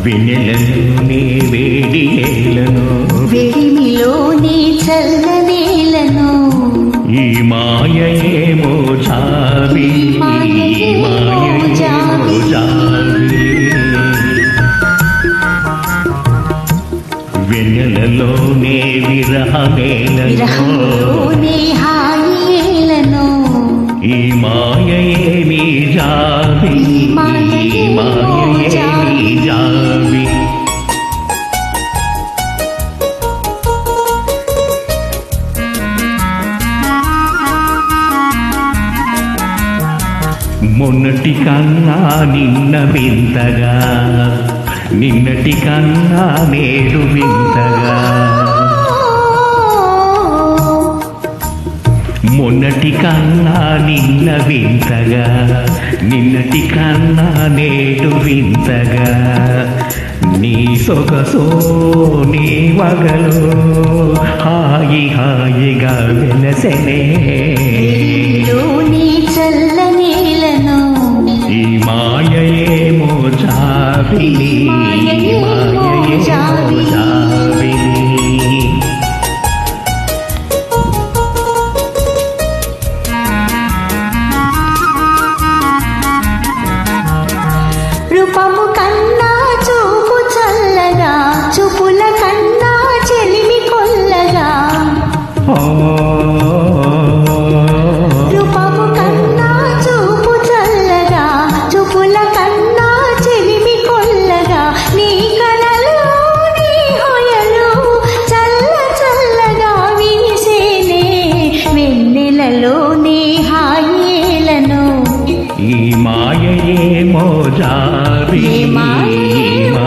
వెన్నెలలోనే వేడి ఏలను, వెడిమిలోనే చల్లనేలను. ఈ మాయయేమో జాబి, ఈ మాయయేమో జాబి. వెన్నెలలోనే విరహమేలను, విరహంలోనే హాయేలను. ఈ మాయయేమి జాబి, ఈ మాయయేమి జాబి. మొన్నటి కన్నా నిన్న వింతగా, నిన్నటి కన్నా నేడు వింతగా. మొన్నటి కన్నా నిన్న వింతగా, నిన్నటి కన్నా నేడు వింతగా. నీ సొగసో నీ వగలో హాయి హాయిగా వెలసెనే. వెడిమిలోనే చల్లనేలను. ఈ మాయయేమో జాబిలి, మాయయేమో జాబిలి. రూపము కన్నా చూపు చల్లగా, చూపుల కన్నా చెలిమి కొల్లగా. రూపము కన్నా చూపు చల్లగా, చూపుల కన్నా చెలిమి కొల్లగా. నీ కలలో నీ హొయలు చల్ల చల్లగా వీసేనే. వెన్నెలలో నీ హాయేలను. ఈ మాయయేమో జాబి, ఈ మాయయేమో